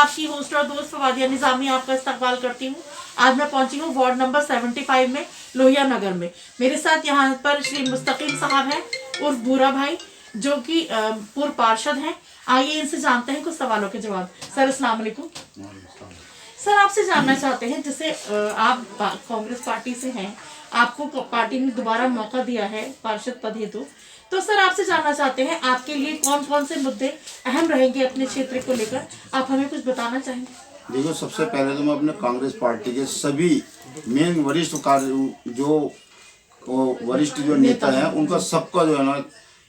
आपकी होस्ट और दोस्त फवादिया निजामी आपका इस्तकबाल करती हूँ। आज मैं पहुंची हूँ वार्ड नंबर 75 में, लोहिया नगर में। मेरे साथ यहाँ पर श्री मुस्तकीम साहब हैं उर्फ भूरा भाई, जो कि पूर्व पार्षद हैं। आइए इनसे जानते हैं कुछ सवालों के जवाब। सर अस्सलाम वालेकुम। सर आपसे जानना चाहते हैं, जैसे आप कांग्रेस पार्टी से हैं, आपको पार्टी ने दोबारा मौका दिया है पार्षद पद हेतु, तो सर आपसे जानना चाहते हैं आपके लिए कौन कौन से मुद्दे अहम रहेंगे अपने क्षेत्र को लेकर, आप हमें कुछ बताना चाहेंगे? देखो, सबसे पहले तो मैं अपने कांग्रेस पार्टी के सभी मेन वरिष्ठ जो नेता हैं उनका सबका जो है ना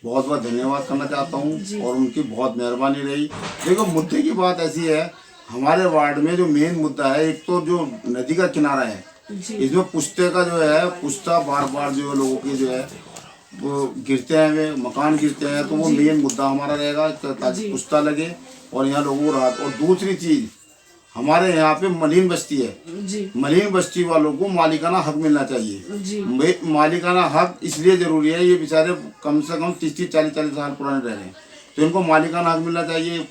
बहुत बहुत धन्यवाद करना चाहता हूँ और उनकी बहुत मेहरबानी रही। देखो, मुद्दे की बात ऐसी है, हमारे वार्ड में जो मेन मुद्दा है, एक तो जो नदी का किनारा है, इसमें पुश्ते का जो है पुश्ता बार बार जो लोगों की जो है वो गिरते हैं, वे मकान गिरते हैं, तो वो मेन मुद्दा हमारा रहेगा ताकि पुश्ता लगे और यहाँ लोगों को राहत। और दूसरी चीज, हमारे यहाँ पे मलिन बस्ती है, मलिन बस्ती वालों को मालिकाना हक मिलना चाहिए। मालिकाना हक इसलिए जरूरी है, ये बेचारे कम से कम 30-40 साल पुराने रह रहे हैं, तो इनको मालिकाना हक मिलना चाहिए।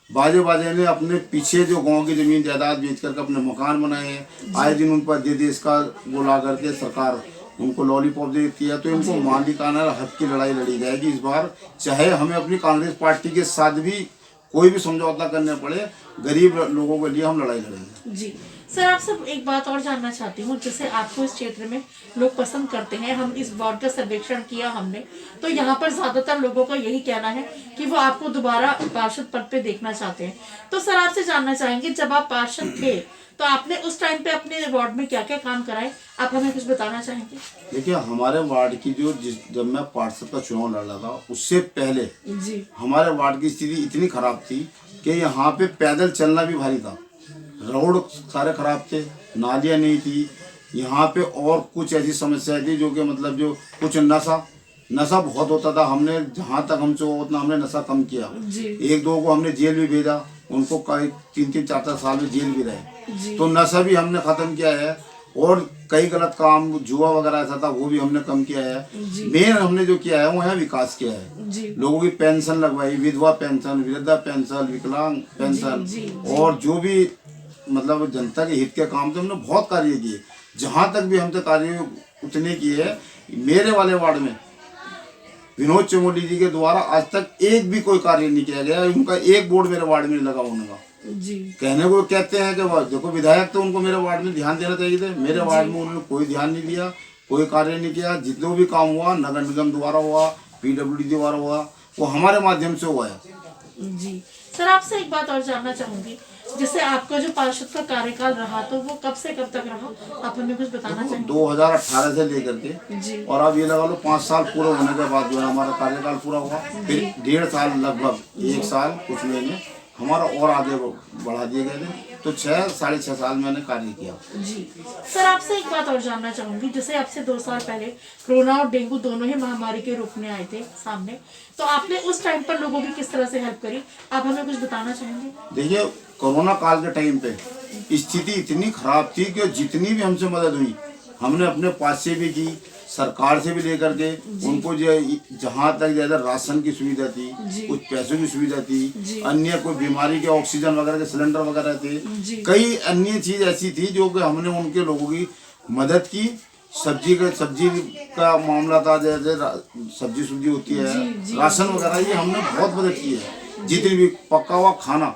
बाजे ने अपने पीछे जो गांव की जमीन जायदाद बेच करके अपने मकान बनाए हैं, आए दिन उन पर देश का वो ला करके सरकार उनको लॉलीपॉप देती है, तो इनको मालिकाना हक की लड़ाई लड़ी जाएगी इस बार। चाहे हमें अपनी कांग्रेस पार्टी के साथ भी कोई भी समझौता करने पड़े, गरीब लोगों के लिए हम लड़ाई लड़ेंगे। जी सर, आपसे एक बात और जानना चाहती हूँ, जैसे आपको इस क्षेत्र में लोग पसंद करते हैं, हम इस वार्ड का सर्वेक्षण किया हमने, तो यहाँ पर ज्यादातर लोगों का यही कहना है कि वो आपको दोबारा पार्षद पद पे देखना चाहते हैं। तो सर आपसे जानना चाहेंगे, जब आप पार्षद थे तो आपने उस टाइम पे अपने वार्ड में क्या क्या काम कराए, आप हमें कुछ बताना चाहेंगे? देखिए, हमारे वार्ड की जब मैं पार्षद का चुनाव लड़ रहा था, उससे पहले हमारे वार्ड की स्थिति इतनी खराब थी कि यहाँ पे पैदल चलना भी भारी था। रोड सारे खराब थे, नालियाँ नहीं थी यहाँ पे, और कुछ ऐसी समस्याएं थी जो कि मतलब जो कुछ नशा बहुत होता था। हमने जहाँ तक हमसे उतना हमने नशा कम किया। एक दो को हमने जेल भी भेजा, उनको कई 3-4 साल में जेल भी रहे, तो नशा भी हमने खत्म किया है। और कई गलत काम, जुआ वगैरह ऐसा था, वो भी हमने कम किया है। मेन हमने जो किया है वो है विकास किया है। लोगों की पेंशन लगवाई, विधवा पेंशन, वृद्धा पेंशन, विकलांग पेंशन, और जो भी मतलब जनता के हित के काम थे हमने बहुत कार्य किए। जहाँ तक भी हमसे कार्य उतने किए हैं, मेरे वाले वार्ड में विनोद चमोली जी के द्वारा आज तक एक भी कोई कार्य नहीं किया गया। उनका एक बोर्ड मेरे वार्ड में नहीं लगा होने का। कहने को कहते हैं कि देखो, विधायक तो उनको मेरे वार्ड में ध्यान देना चाहिए थे, मेरे वार्ड में उन्होंने कोई ध्यान नहीं दिया, कोई कार्य नहीं किया। जितना भी काम हुआ नगर निगम द्वारा हुआ, PWD द्वारा हुआ, वो हमारे माध्यम से हुआ है। जी सर, आपसे एक बात और जानना चाहूंगी, जैसे आपका जो पार्षद का कार्यकाल रहा तो वो कब से कब तक रहा, आप हमें कुछ बताना चाहेंगे? 2018 से लेकर के और अब ये लगा लो 5 साल पूरे होने के बाद जो है हमारा कार्यकाल पूरा हुआ। फिर 1.5 साल, लगभग 1 साल कुछ महीने हमारा और आगे बढ़ा दिए गए थे, तो 6-6.5 साल मैंने कार्य किया। जी सर, आपसे एक बात और जानना चाहूंगी, जैसे आपसे 2 साल पहले कोरोना और डेंगू दोनों ही महामारी के रूप में आए थे सामने, तो आपने उस टाइम पर लोगों की किस तरह से हेल्प करी, आप हमें कुछ बताना चाहेंगे? देखिए, कोरोना काल के टाइम पे स्थिति इतनी खराब थी कि जितनी भी हमसे मदद हुई हमने अपने पास से भी की, सरकार से भी लेकर के उनको जो जहाँ तक ज्यादा राशन की सुविधा थी, कुछ पैसों की सुविधा थी, अन्य कोई बीमारी के ऑक्सीजन वगैरह के सिलेंडर वगैरह थे, कई अन्य चीज ऐसी थी जो कि हमने उनके लोगों की मदद की। सब्जी का मामला था, जैसे सब्जी होती है, राशन वगैरह, ये हमने बहुत मदद की है। जितनी भी पका हुआ खाना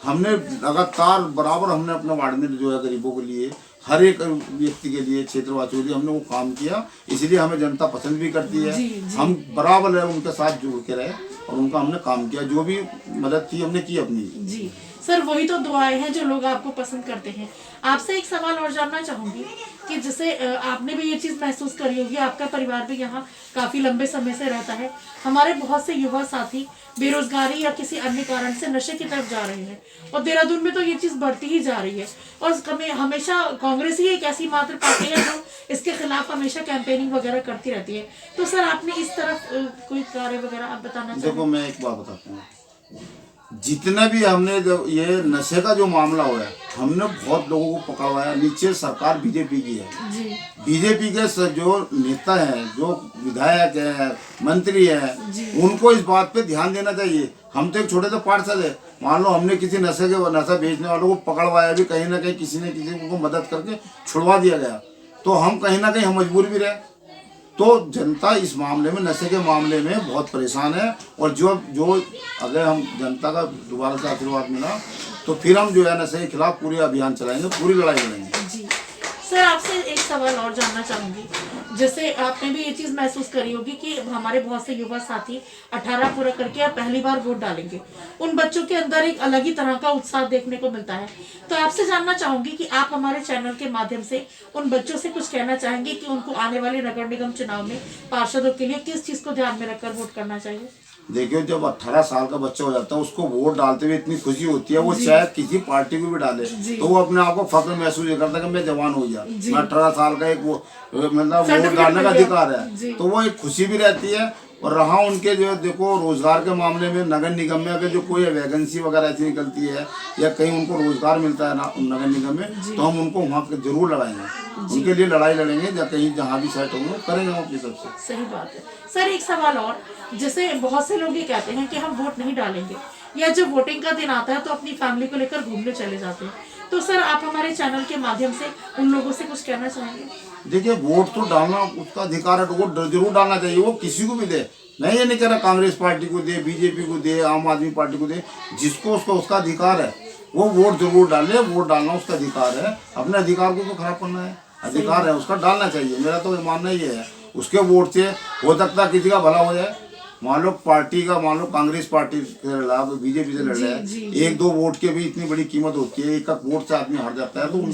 हमने लगातार बराबर हमने अपने वार्ड में जो है गरीबों के लिए, हर एक व्यक्ति के लिए, क्षेत्रवासियों के लिए हमने वो काम किया। इसलिए हमें जनता पसंद भी करती है। हम बराबर है उनके साथ जुड़ के रहे और उनका हमने काम किया, जो भी मदद थी हमने की अपनी। जी सर, वही तो दुआएं हैं जो लोग आपको पसंद करते हैं। आपसे एक सवाल और जानना चाहूंगी कि जैसे आपने भी ये चीज महसूस करी होगी, आपका परिवार भी यहाँ काफी लंबे समय से रहता है, हमारे बहुत से युवा साथी बेरोजगारी या किसी अन्य कारण से नशे की तरफ जा रहे हैं, और देहरादून में तो ये चीज बढ़ती ही जा रही है, और हमेशा कांग्रेस ही एक ऐसी मात्र पार्टी है जो इसके खिलाफ हमेशा कैंपेनिंग वगैरह करती रहती है। तो सर आपने इस तरफ कोई कार्य वगैरह आप बताना चाहेंगे? देखो, मैं एक बात बताता हूँ, जितने भी हमने ये नशे का जो मामला हुआ है, हमने बहुत लोगों को पकड़वाया। नीचे सरकार बीजेपी की है, जी बीजेपी के जो नेता हैं, जो विधायक हैं, मंत्री हैं, जी। उनको इस बात पे ध्यान देना चाहिए। हम तो एक छोटे से पार्षद है, मान लो हमने किसी नशा बेचने वालों को पकड़वाया भी, कहीं ना कहीं किसी ने किसी को मदद करके छुड़वा दिया गया, तो हम कहीं ना कहीं हम मजबूर भी रहे। तो जनता इस मामले में, नशे के मामले में बहुत परेशान है। और जो अगर हम जनता का दोबारा से आशीर्वाद मिला तो फिर हम जो है नशे के खिलाफ पूरे अभियान चलाएंगे, पूरी लड़ाई लड़ेंगे। जी सर, आपसे एक सवाल और जानना चाहूंगी। जैसे आपने भी ये चीज महसूस करी होगी कि हमारे बहुत से युवा साथी 18 पूरा करके अब पहली बार वोट डालेंगे, उन बच्चों के अंदर एक अलग ही तरह का उत्साह देखने को मिलता है। तो आपसे जानना चाहूंगी कि आप हमारे चैनल के माध्यम से उन बच्चों से कुछ कहना चाहेंगे कि उनको आने वाले नगर निगम चुनाव में पार्षदों के लिए किस चीज को ध्यान में रखकर वोट करना चाहिए? देखियो, जब 18 साल का बच्चा हो जाता है, उसको वोट डालते हुए इतनी खुशी होती है, वो चाहे किसी पार्टी को भी डाले तो वो अपने आप को फख्र महसूस करता है कि मैं जवान हो गया, मैं 18 साल का, एक वो मतलब वोट डालने का अधिकार है, तो वो एक खुशी भी रहती है। और रहा उनके जो देखो रोजगार के मामले में, नगर निगम में अगर जो कोई वैकेंसी वगैरह ऐसी निकलती है या कहीं उनको रोजगार मिलता है ना नगर निगम में, तो हम उनको वहाँ पे जरूर लगाएंगे, उनके लिए लड़ाई लड़ेंगे, या कहीं जहाँ भी सेट होंगे करेंगे हम अपनी तरफ से। सही बात है सर। एक सवाल और, जैसे बहुत से लोग ये कहते हैं कि हम वोट नहीं डालेंगे, या जब वोटिंग का दिन आता है तो अपनी फैमिली को लेकर घूमने चले जाते हैं। तो सर, आप हमारे चैनल के माध्यम से उन लोगों से कुछ कहना चाहेंगे? देखिए, वोट तो डालना उसका अधिकार है, तो वोट जरूर डालना चाहिए, वो किसी को भी दे। मैं ये नहीं कह रहा कांग्रेस पार्टी को दे, बीजेपी को दे, आम आदमी पार्टी को दे, जिसको उसका अधिकार है वो वोट जरूर डाले। वोट डालना उसका अधिकार है, अपने अधिकार को तो खराब करना है, अधिकार है उसका, डालना चाहिए। मेरा तो मानना ये है, उसके वोट से हो सकता किसी का भला हो जाए। मान लो पार्टी का, मान लो कांग्रेस पार्टी से लड़ा, बीजेपी से लड़ रहा है, 1-2 वोट के भी इतनी बड़ी कीमत होती है, एक वोट से आदमी हार जाता है। तो